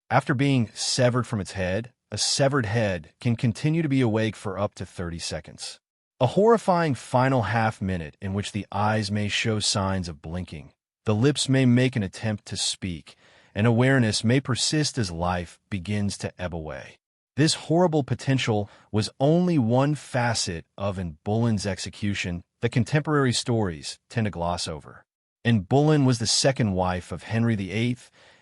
After being severed from its head, a severed head can continue to be awake for up to 30 seconds. A horrifying final half-minute in which the eyes may show signs of blinking, the lips may make an attempt to speak, and awareness may persist as life begins to ebb away. This horrible potential was only one facet of Anne Boleyn's execution that contemporary stories tend to gloss over. Anne Boleyn was the second wife of Henry VIII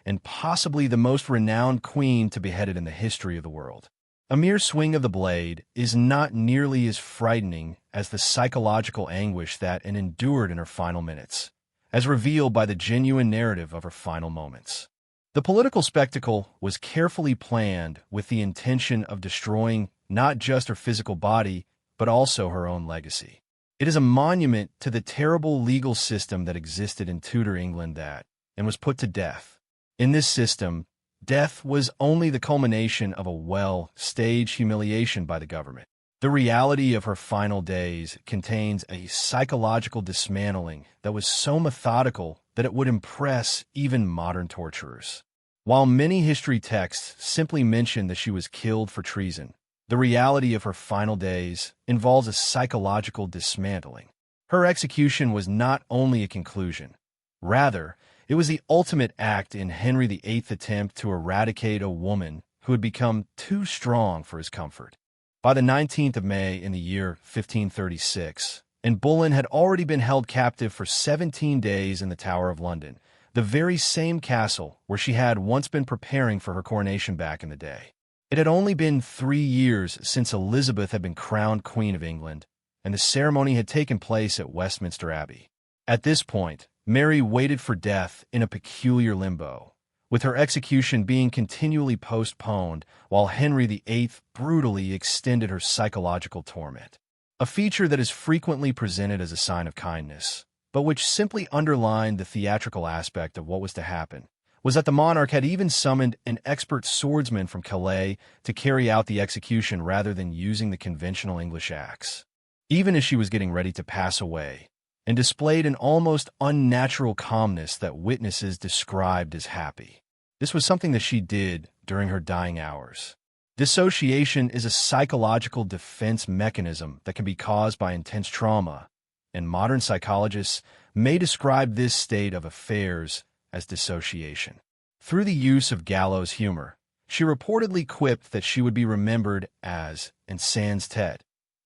and possibly the most renowned queen to be beheaded in the history of the world. A mere swing of the blade is not nearly as frightening as the psychological anguish that Anne endured in her final minutes, as revealed by the genuine narrative of her final moments. The political spectacle was carefully planned with the intention of destroying not just her physical body, but also her own legacy. It is a monument to the terrible legal system that existed in Tudor England and was put to death. In this system, death was only the culmination of a well-staged humiliation by the government. The reality of her final days contains a psychological dismantling that was so methodical that it would impress even modern torturers. While many history texts simply mention that she was killed for treason, the reality of her final days involves a psychological dismantling. Her execution was not only a conclusion. Rather, it was the ultimate act in Henry VIII's attempt to eradicate a woman who had become too strong for his comfort. By the 19th of May in the year 1536, Anne Boleyn had already been held captive for 17 days in the Tower of London, the very same castle where she had once been preparing for her coronation back in the day. It had only been 3 years since Elizabeth had been crowned Queen of England, and the ceremony had taken place at Westminster Abbey. At this point, Mary waited for death in a peculiar limbo, with her execution being continually postponed while Henry VIII brutally extended her psychological torment. A feature that is frequently presented as a sign of kindness, but which simply underlined the theatrical aspect of what was to happen, was that the monarch had even summoned an expert swordsman from Calais to carry out the execution rather than using the conventional English axe. Even as she was getting ready to pass away, and displayed an almost unnatural calmness that witnesses described as happy. This was something that she did during her dying hours. Dissociation is a psychological defense mechanism that can be caused by intense trauma, and modern psychologists may describe this state of affairs as dissociation. Through the use of gallows humor, she reportedly quipped that she would be remembered as "en sans tête,"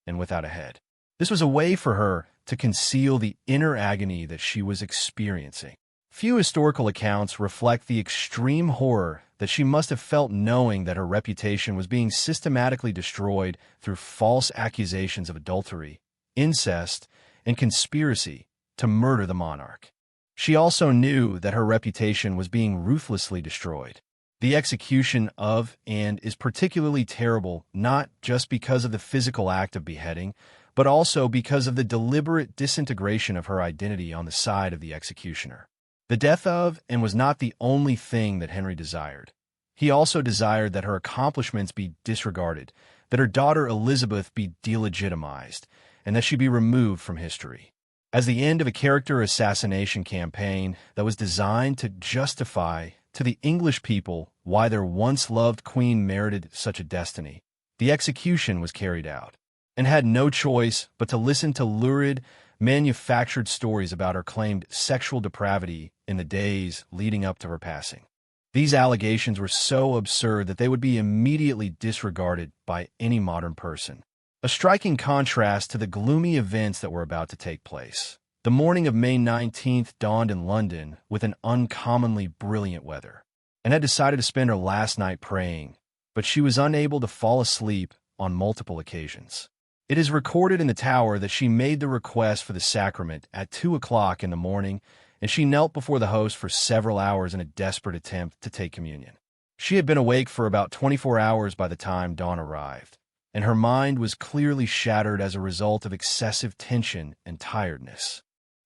and without a head. This was a way for her to conceal the inner agony that she was experiencing. Few historical accounts reflect the extreme horror that she must have felt knowing that her reputation was being systematically destroyed through false accusations of adultery, incest, and conspiracy to murder the monarch. She also knew that her reputation was being ruthlessly destroyed. The execution of Anne is particularly terrible not just because of the physical act of beheading, but also because of the deliberate disintegration of her identity on the side of the executioner. The death of Anne was not the only thing that Henry desired. He also desired that her accomplishments be disregarded, that her daughter Elizabeth be delegitimized, and that she be removed from history. As the end of a character assassination campaign that was designed to justify to the English people why their once-loved queen merited such a destiny, the execution was carried out, and had no choice but to listen to lurid, manufactured stories about her claimed sexual depravity in the days leading up to her passing. These allegations were so absurd that they would be immediately disregarded by any modern person. A striking contrast to the gloomy events that were about to take place. The morning of May 19th dawned in London with an uncommonly brilliant weather, and had decided to spend her last night praying, but she was unable to fall asleep on multiple occasions. It is recorded in the Tower that she made the request for the sacrament at 2 o'clock in the morning, and she knelt before the host for several hours in a desperate attempt to take communion. She had been awake for about 24 hours by the time dawn arrived, and her mind was clearly shattered as a result of excessive tension and tiredness.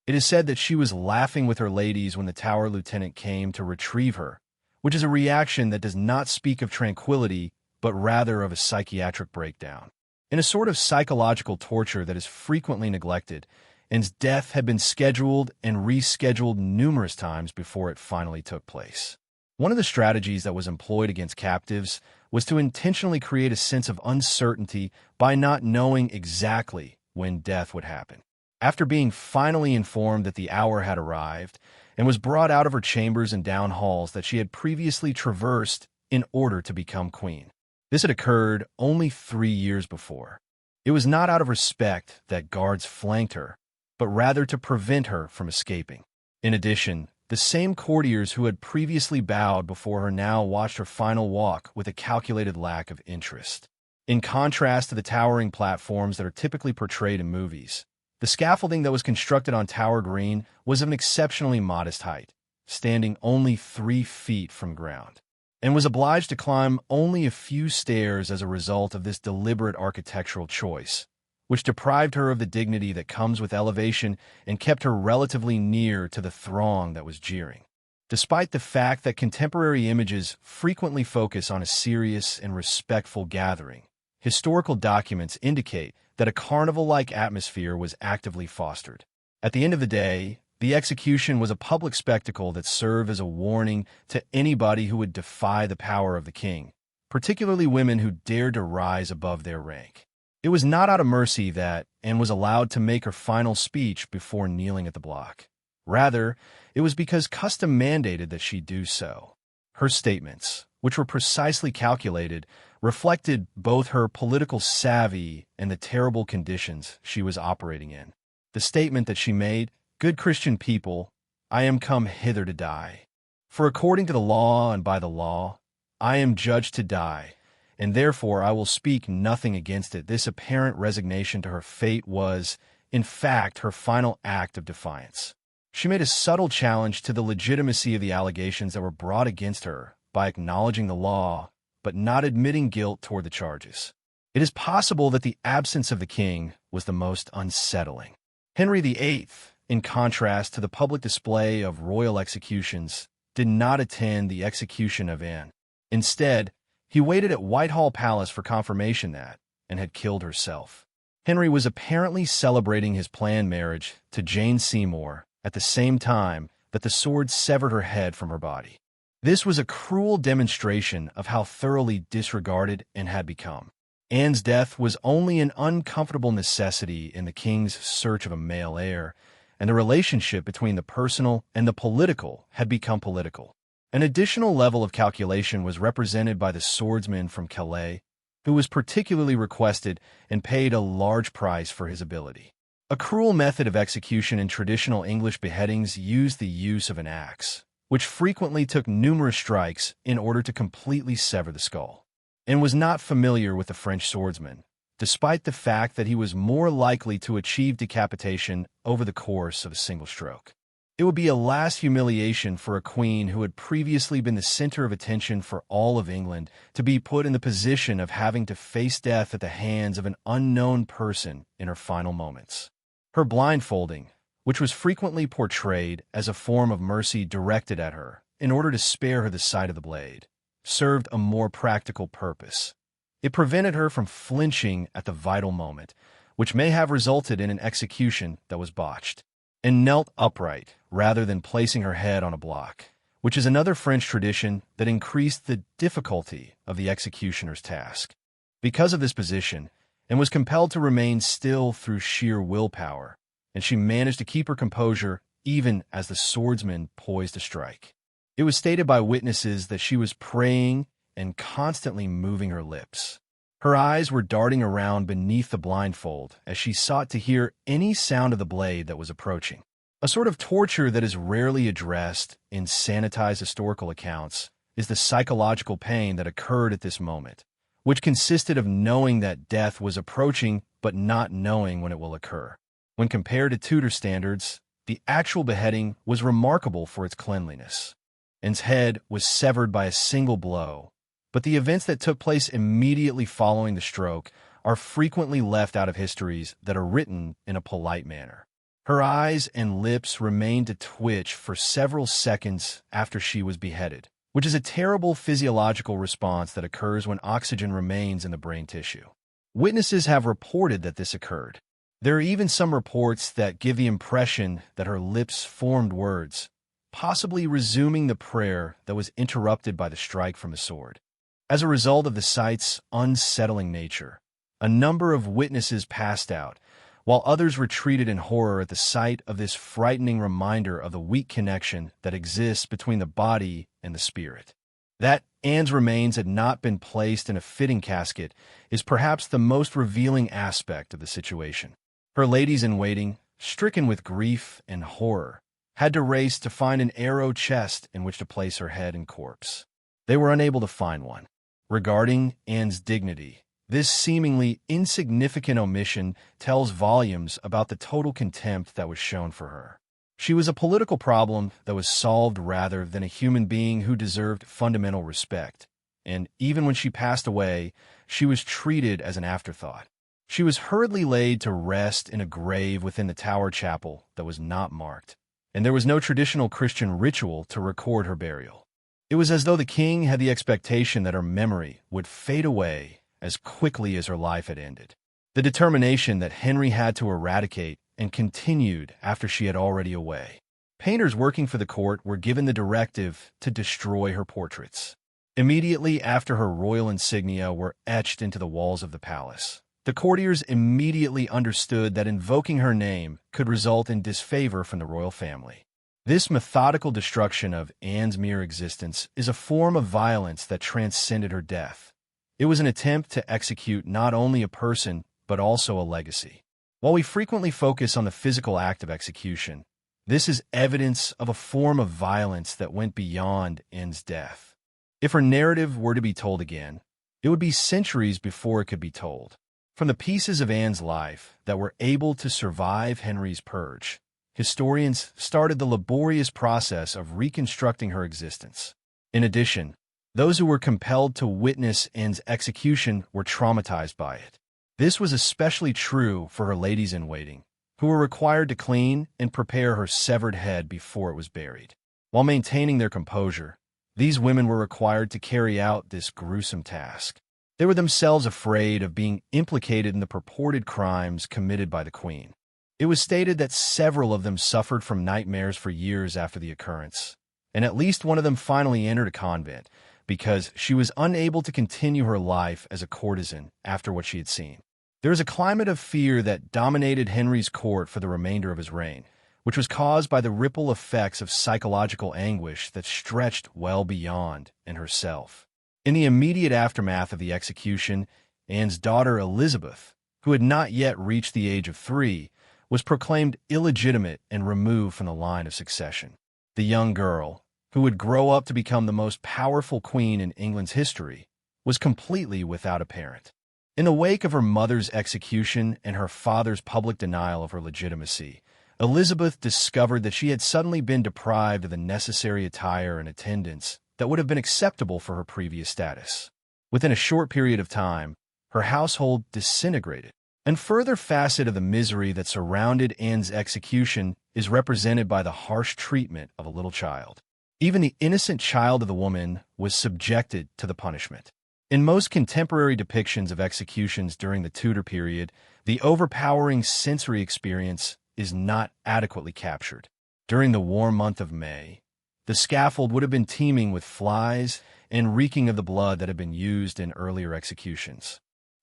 It is said that she was laughing with her ladies when the Tower lieutenant came to retrieve her, which is a reaction that does not speak of tranquility, but rather of a psychiatric breakdown. In a sort of psychological torture that is frequently neglected, Anne's death had been scheduled and rescheduled numerous times before it finally took place. One of the strategies that was employed against captives was to intentionally create a sense of uncertainty by not knowing exactly when death would happen. After being finally informed that the hour had arrived, and was brought out of her chambers and down halls that she had previously traversed in order to become queen. This had occurred only 3 years before. It was not out of respect that guards flanked her, but rather to prevent her from escaping. In addition, the same courtiers who had previously bowed before her now watched her final walk with a calculated lack of interest. In contrast to the towering platforms that are typically portrayed in movies, the scaffolding that was constructed on Tower Green was of an exceptionally modest height, standing only 3 feet from ground, and was obliged to climb only a few stairs as a result of this deliberate architectural choice, which deprived her of the dignity that comes with elevation and kept her relatively near to the throng that was jeering. Despite the fact that contemporary images frequently focus on a serious and respectful gathering, historical documents indicate that a carnival-like atmosphere was actively fostered. At the end of the day, the execution was a public spectacle that served as a warning to anybody who would defy the power of the king, particularly women who dared to rise above their rank. It was not out of mercy that Anne was allowed to make her final speech before kneeling at the block. Rather, it was because custom mandated that she do so. Her statements, which were precisely calculated, reflected both her political savvy and the terrible conditions she was operating in. The statement that she made, "Good Christian people, I am come hither to die. For according to the law and by the law, I am judged to die, and therefore I will speak nothing against it." This apparent resignation to her fate was, in fact, her final act of defiance. She made a subtle challenge to the legitimacy of the allegations that were brought against her by acknowledging the law, but not admitting guilt toward the charges. It is possible that the absence of the king was the most unsettling. Henry VIII, in contrast to the public display of royal executions, did not attend the execution of Anne. Instead, he waited at Whitehall Palace for confirmation that Anne had killed herself. Henry was apparently celebrating his planned marriage to Jane Seymour at the same time that the sword severed her head from her body. This was a cruel demonstration of how thoroughly disregarded Anne had become. Anne's death was only an uncomfortable necessity in the king's search of a male heir, and the relationship between the personal and the political had become political. An additional level of calculation was represented by the swordsman from Calais, who was particularly requested and paid a large price for his ability. A cruel method of execution in traditional English beheadings used the use of an axe, which frequently took numerous strikes in order to completely sever the skull, and was not familiar with the French swordsman, despite the fact that he was more likely to achieve decapitation over the course of a single stroke. It would be a last humiliation for a queen who had previously been the center of attention for all of England to be put in the position of having to face death at the hands of an unknown person in her final moments. Her blindfolding, which was frequently portrayed as a form of mercy directed at her in order to spare her the sight of the blade, served a more practical purpose. It prevented her from flinching at the vital moment, which may have resulted in an execution that was botched, and knelt upright rather than placing her head on a block, which is another French tradition that increased the difficulty of the executioner's task. Because of this position, Anne was compelled to remain still through sheer willpower, and she managed to keep her composure even as the swordsman poised to strike. It was stated by witnesses that she was praying and constantly moving her lips. Her eyes were darting around beneath the blindfold as she sought to hear any sound of the blade that was approaching. A sort of torture that is rarely addressed in sanitized historical accounts is the psychological pain that occurred at this moment, which consisted of knowing that death was approaching but not knowing when it will occur. When compared to Tudor standards, the actual beheading was remarkable for its cleanliness. Anne's head was severed by a single blow, but the events that took place immediately following the stroke are frequently left out of histories that are written in a polite manner. Her eyes and lips remained to twitch for several seconds after she was beheaded, which is a terrible physiological response that occurs when oxygen remains in the brain tissue. Witnesses have reported that this occurred. There are even some reports that give the impression that her lips formed words, possibly resuming the prayer that was interrupted by the strike from the sword. As a result of the sight's unsettling nature, a number of witnesses passed out, while others retreated in horror at the sight of this frightening reminder of the weak connection that exists between the body and the spirit. That Anne's remains had not been placed in a fitting casket is perhaps the most revealing aspect of the situation. Her ladies-in-waiting, stricken with grief and horror, had to race to find an arrow chest in which to place her head and corpse. They were unable to find one. Regarding Anne's dignity, this seemingly insignificant omission tells volumes about the total contempt that was shown for her. She was a political problem that was solved rather than a human being who deserved fundamental respect, and even when she passed away, she was treated as an afterthought. She was hurriedly laid to rest in a grave within the Tower Chapel that was not marked, and there was no traditional Christian ritual to record her burial. It was as though the king had the expectation that her memory would fade away as quickly as her life had ended. The determination that Henry had to eradicate and continued after she had already away. Painters working for the court were given the directive to destroy her portraits. Immediately after her royal insignia were etched into the walls of the palace, the courtiers immediately understood that invoking her name could result in disfavor from the royal family. This methodical destruction of Anne's mere existence is a form of violence that transcended her death. It was an attempt to execute not only a person, but also a legacy. While we frequently focus on the physical act of execution, this is evidence of a form of violence that went beyond Anne's death. If her narrative were to be told again, it would be centuries before it could be told. From the pieces of Anne's life that were able to survive Henry's purge, historians started the laborious process of reconstructing her existence. In addition, those who were compelled to witness Anne's execution were traumatized by it. This was especially true for her ladies-in-waiting, who were required to clean and prepare her severed head before it was buried. While maintaining their composure, these women were required to carry out this gruesome task. They were themselves afraid of being implicated in the purported crimes committed by the queen. It was stated that several of them suffered from nightmares for years after the occurrence, and at least one of them finally entered a convent because she was unable to continue her life as a courtesan after what she had seen. There is a climate of fear that dominated Henry's court for the remainder of his reign, which was caused by the ripple effects of psychological anguish that stretched well beyond Anne herself. In the immediate aftermath of the execution, Anne's daughter Elizabeth, who had not yet reached the age of 3, was proclaimed illegitimate and removed from the line of succession. The young girl, who would grow up to become the most powerful queen in England's history, was completely without a parent. In the wake of her mother's execution and her father's public denial of her legitimacy, Elizabeth discovered that she had suddenly been deprived of the necessary attire and attendance that would have been acceptable for her previous status. Within a short period of time, her household disintegrated. And further facet of the misery that surrounded Anne's execution is represented by the harsh treatment of a little child. Even the innocent child of the woman was subjected to the punishment. In most contemporary depictions of executions during the Tudor period, the overpowering sensory experience is not adequately captured. During the warm month of May, the scaffold would have been teeming with flies and reeking of the blood that had been used in earlier executions.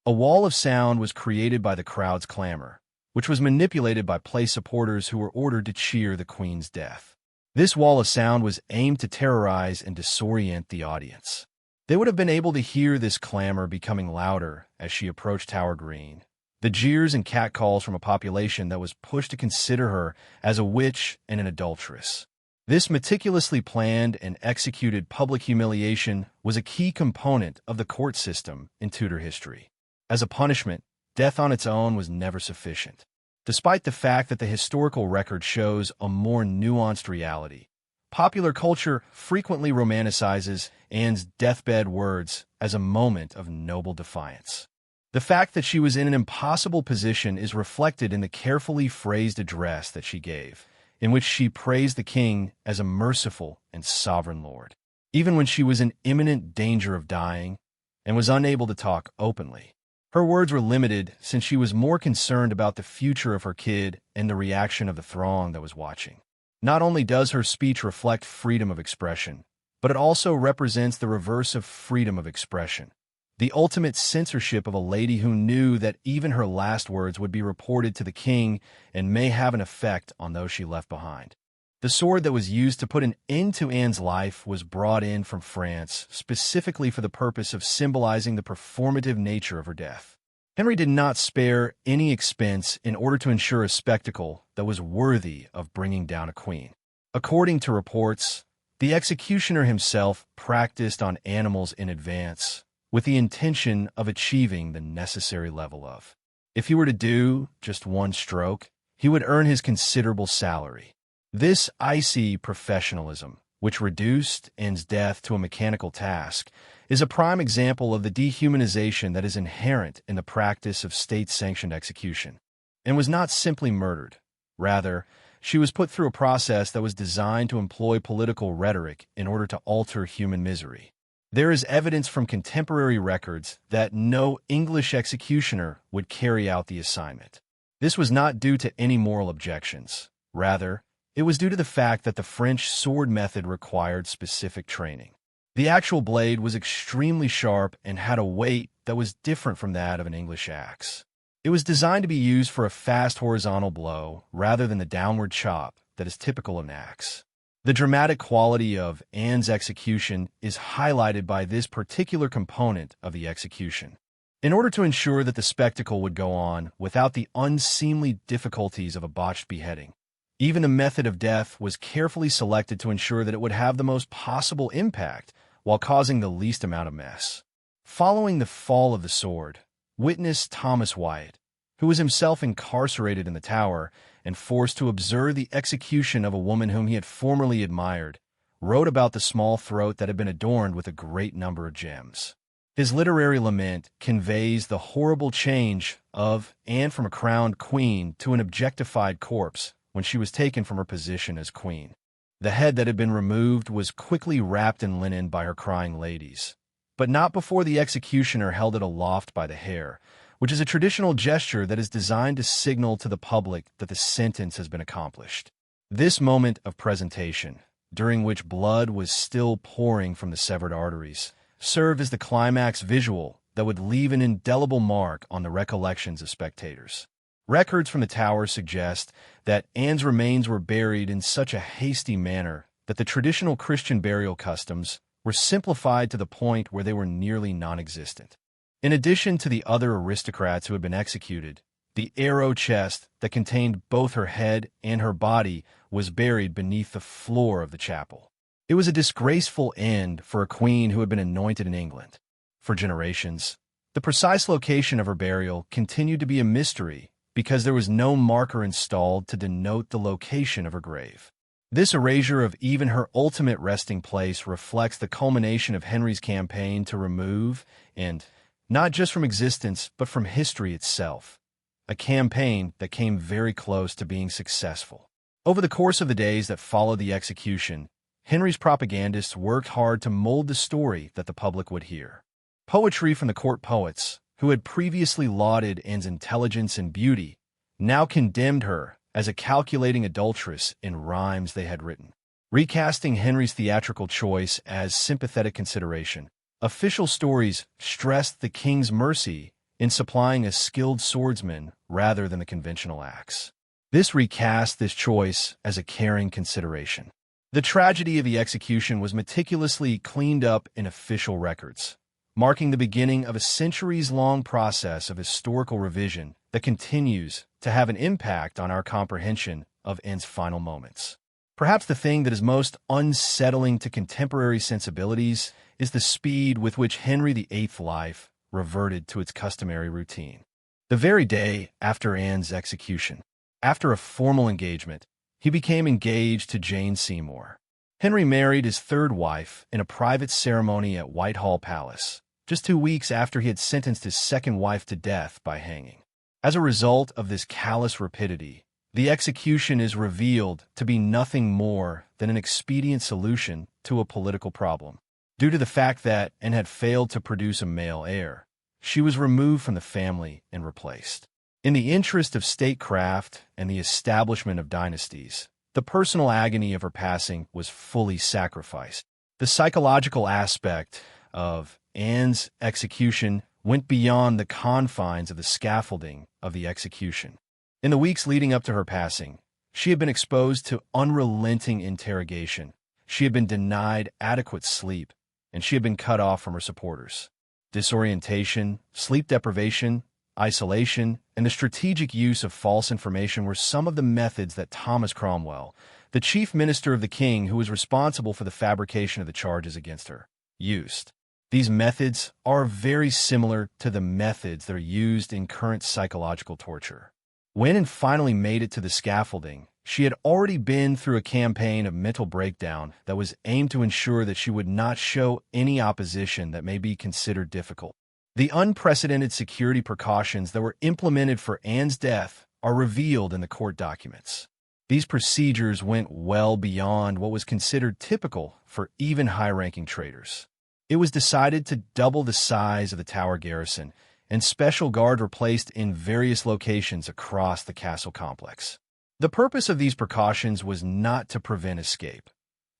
A wall of sound was created by the crowd's clamor, which was manipulated by place supporters who were ordered to cheer the Queen's death. This wall of sound was aimed to terrorize and disorient the audience. They would have been able to hear this clamor becoming louder as she approached Tower Green, the jeers and catcalls from a population that was pushed to consider her as a witch and an adulteress. This meticulously planned and executed public humiliation was a key component of the court system in Tudor history. As a punishment, death on its own was never sufficient. Despite the fact that the historical record shows a more nuanced reality, popular culture frequently romanticizes Anne's deathbed words as a moment of noble defiance. The fact that she was in an impossible position is reflected in the carefully phrased address that she gave, in which she praised the king as a merciful and sovereign lord, even when she was in imminent danger of dying and was unable to talk openly. Her words were limited since she was more concerned about the future of her kid and the reaction of the throng that was watching. Not only does her speech reflect freedom of expression, but it also represents the reverse of freedom of expression, the ultimate censorship of a lady who knew that even her last words would be reported to the king and may have an effect on those she left behind. The sword that was used to put an end to Anne's life was brought in from France, specifically for the purpose of symbolizing the performative nature of her death. Henry did not spare any expense in order to ensure a spectacle that was worthy of bringing down a queen. According to reports, the executioner himself practiced on animals in advance, with the intention of achieving the necessary level of. If he were to do just one stroke, he would earn his considerable salary. This icy professionalism, which reduced Anne's death to a mechanical task, is a prime example of the dehumanization that is inherent in the practice of state-sanctioned execution. Anne was not simply murdered. Rather, she was put through a process that was designed to employ political rhetoric in order to alter human misery. There is evidence from contemporary records that no English executioner would carry out the assignment. This was not due to any moral objections. Rather, it was due to the fact that the French sword method required specific training. The actual blade was extremely sharp and had a weight that was different from that of an English axe. It was designed to be used for a fast horizontal blow rather than the downward chop that is typical of an axe. The dramatic quality of Anne's execution is highlighted by this particular component of the execution. In order to ensure that the spectacle would go on without the unseemly difficulties of a botched beheading, even the method of death was carefully selected to ensure that it would have the most possible impact while causing the least amount of mess. Following the fall of the sword, witness Thomas Wyatt, who was himself incarcerated in the Tower and forced to observe the execution of a woman whom he had formerly admired, wrote about the small throat that had been adorned with a great number of gems. His literary lament conveys the horrible change of Anne from a crowned queen to an objectified corpse when she was taken from her position as queen. The head that had been removed was quickly wrapped in linen by her crying ladies, but not before the executioner held it aloft by the hair, which is a traditional gesture that is designed to signal to the public that the sentence has been accomplished. This moment of presentation, during which blood was still pouring from the severed arteries, served as the climax visual that would leave an indelible mark on the recollections of spectators. Records from the Tower suggest that Anne's remains were buried in such a hasty manner that the traditional Christian burial customs were simplified to the point where they were nearly non-existent. In addition to the other aristocrats who had been executed, the arrow chest that contained both her head and her body was buried beneath the floor of the chapel. It was a disgraceful end for a queen who had been anointed in England. For generations, the precise location of her burial continued to be a mystery because there was no marker installed to denote the location of her grave. This erasure of even her ultimate resting place reflects the culmination of Henry's campaign to remove and not just from existence, but from history itself, a campaign that came very close to being successful. Over the course of the days that followed the execution, Henry's propagandists worked hard to mold the story that the public would hear. Poetry from the court poets, who had previously lauded Anne's intelligence and beauty, now condemned her as a calculating adulteress in rhymes they had written. Recasting Henry's theatrical choice as sympathetic consideration, official stories stressed the king's mercy in supplying a skilled swordsman rather than the conventional axe. This recast this choice as a caring consideration. The tragedy of the execution was meticulously cleaned up in official records, marking the beginning of a centuries-long process of historical revision that continues to have an impact on our comprehension of Anne's final moments. Perhaps the thing that is most unsettling to contemporary sensibilities is the speed with which Henry VIII's life reverted to its customary routine. The very day after Anne's execution, after a formal engagement, he became engaged to Jane Seymour. Henry married his third wife in a private ceremony at Whitehall Palace, just 2 weeks after he had sentenced his second wife to death by hanging. As a result of this callous rapidity, the execution is revealed to be nothing more than an expedient solution to a political problem. Due to the fact that Anne had failed to produce a male heir, she was removed from the family and replaced. In the interest of statecraft and the establishment of dynasties, The personal agony of her passing was fully sacrificed. The psychological aspect of Anne's execution went beyond the confines of the scaffolding of the execution. In the weeks leading up to her passing, she had been exposed to unrelenting interrogation. She had been denied adequate sleep, and she had been cut off from her supporters. Disorientation, sleep deprivation, isolation, and the strategic use of false information were some of the methods that Thomas Cromwell, the chief minister of the king who was responsible for the fabrication of the charges against her, used. These methods are very similar to the methods that are used in current psychological torture. When Anne finally made it to the scaffolding, she had already been through a campaign of mental breakdown that was aimed to ensure that she would not show any opposition that may be considered difficult. The unprecedented security precautions that were implemented for Anne's death are revealed in the court documents. These procedures went well beyond what was considered typical for even high-ranking traitors. It was decided to double the size of the Tower garrison, and special guards were placed in various locations across the castle complex. The purpose of these precautions was not to prevent escape.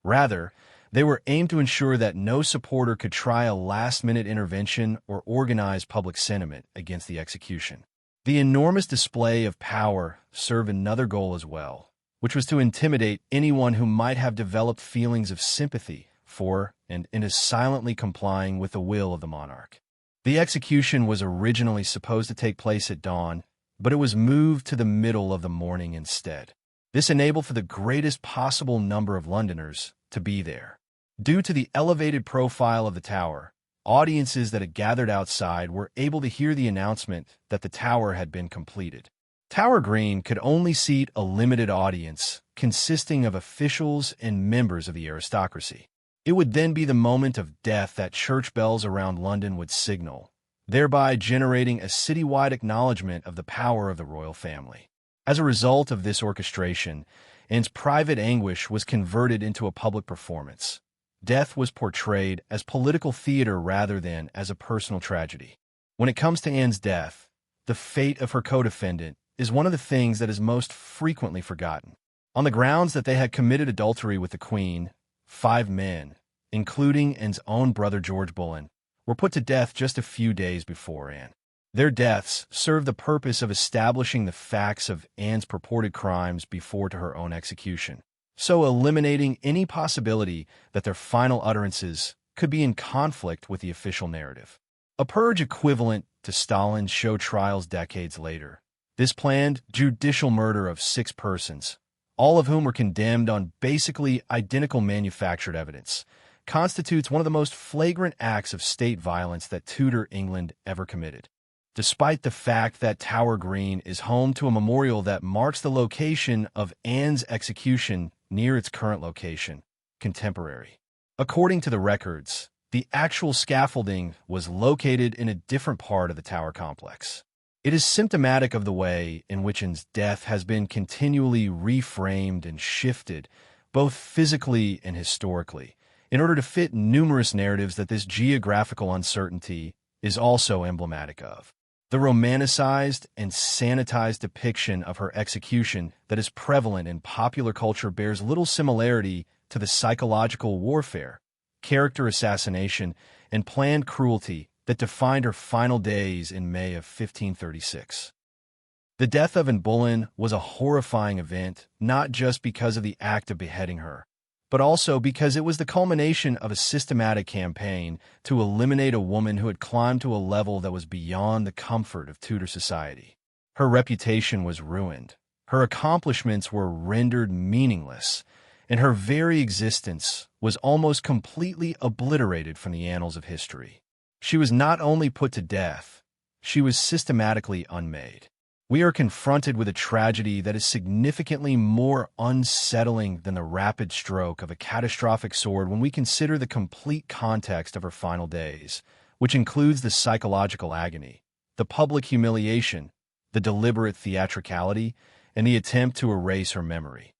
Rather, they were aimed to ensure that no supporter could try a last-minute intervention or organize public sentiment against the execution. The enormous display of power served another goal as well, which was to intimidate anyone who might have developed feelings of sympathy for and is silently complying with the will of the monarch. The execution was originally supposed to take place at dawn, but it was moved to the middle of the morning instead. This enabled for the greatest possible number of Londoners to be there. Due to the elevated profile of the tower, audiences that had gathered outside were able to hear the announcement that the tower had been completed. Tower Green could only seat a limited audience consisting of officials and members of the aristocracy. It would then be the moment of death that church bells around London would signal, thereby generating a citywide acknowledgement of the power of the royal family. As a result of this orchestration, Anne's private anguish was converted into a public performance. Death was portrayed as political theater rather than as a personal tragedy. When it comes to Anne's death, the fate of her co-defendant is one of the things that is most frequently forgotten. On the grounds that they had committed adultery with the Queen, 5 men, including Anne's own brother George Boleyn, were put to death just a few days before Anne. Their deaths served the purpose of establishing the facts of Anne's purported crimes before to her own execution, so eliminating any possibility that their final utterances could be in conflict with the official narrative. A purge equivalent to Stalin's show trials decades later, this planned judicial murder of 6 persons, all of whom were condemned on basically identical manufactured evidence, constitutes one of the most flagrant acts of state violence that Tudor England ever committed. Despite the fact that Tower Green is home to a memorial that marks the location of Anne's execution near its current location, contemporary. According to the records, the actual scaffolding was located in a different part of the tower complex. It is symptomatic of the way in which Anne's death has been continually reframed and shifted, both physically and historically, in order to fit numerous narratives that this geographical uncertainty is also emblematic of. The romanticized and sanitized depiction of her execution that is prevalent in popular culture bears little similarity to the psychological warfare, character assassination, and planned cruelty that defined her final days in May of 1536. The death of Anne Boleyn was a horrifying event, not just because of the act of beheading her, but also because it was the culmination of a systematic campaign to eliminate a woman who had climbed to a level that was beyond the comfort of Tudor society. Her reputation was ruined, her accomplishments were rendered meaningless, and her very existence was almost completely obliterated from the annals of history. She was not only put to death, she was systematically unmade. We are confronted with a tragedy that is significantly more unsettling than the rapid stroke of a catastrophic sword when we consider the complete context of her final days, which includes the psychological agony, the public humiliation, the deliberate theatricality, and the attempt to erase her memory.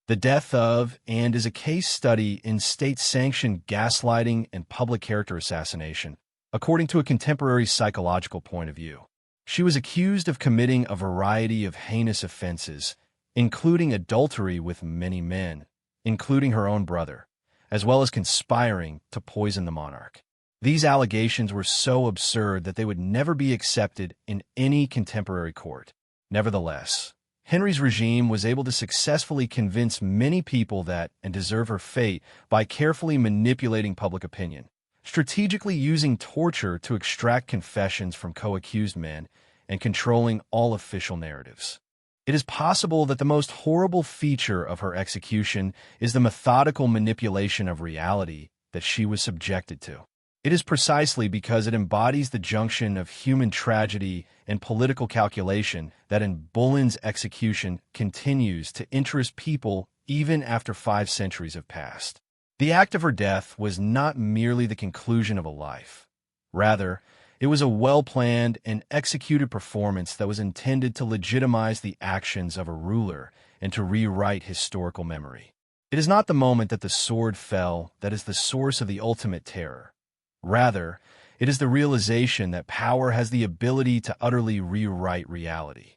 The death of Anne is a case study in state-sanctioned gaslighting and public character assassination, according to a contemporary psychological point of view. She was accused of committing a variety of heinous offenses, including adultery with many men, including her own brother, as well as conspiring to poison the monarch. These allegations were so absurd that they would never be accepted in any contemporary court. Nevertheless, Henry's regime was able to successfully convince many people that and deserve her fate by carefully manipulating public opinion, strategically using torture to extract confessions from co-accused men, and controlling all official narratives. It is possible that the most horrible feature of her execution is the methodical manipulation of reality that she was subjected to. It is precisely because it embodies the junction of human tragedy and political calculation that in Boleyn's execution continues to interest people even after 5 centuries have passed. The act of her death was not merely the conclusion of a life. Rather, it was a well-planned and executed performance that was intended to legitimize the actions of a ruler and to rewrite historical memory. It is not the moment that the sword fell that is the source of the ultimate terror. Rather, it is the realization that power has the ability to utterly rewrite reality.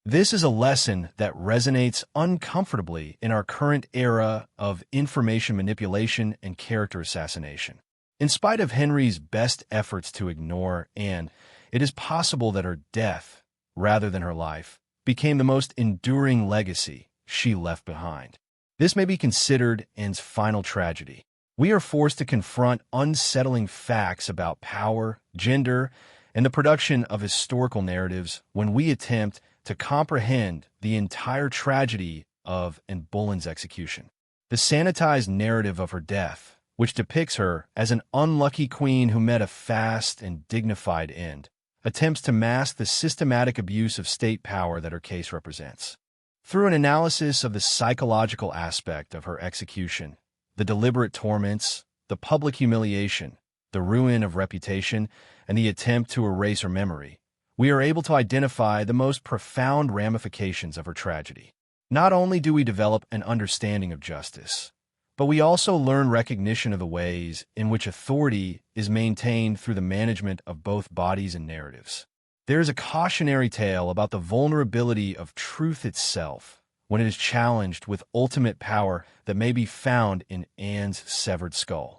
This is a lesson that resonates uncomfortably in our current era of information manipulation and character assassination. In spite of Henry's best efforts to ignore Anne, it is possible that her death, rather than her life, became the most enduring legacy she left behind. This may be considered Anne's final tragedy. We are forced to confront unsettling facts about power, gender, and the production of historical narratives when we attempt to comprehend the entire tragedy of Anne Boleyn's execution. The sanitized narrative of her death, which depicts her as an unlucky queen who met a fast and dignified end, attempts to mask the systematic abuse of state power that her case represents. Through an analysis of the psychological aspect of her execution, the deliberate torments, the public humiliation, the ruin of reputation, and the attempt to erase her memory, we are able to identify the most profound ramifications of her tragedy. Not only do we develop an understanding of justice, but we also learn recognition of the ways in which authority is maintained through the management of both bodies and narratives. There is a cautionary tale about the vulnerability of truth itself when it is challenged with ultimate power that may be found in Anne's severed skull.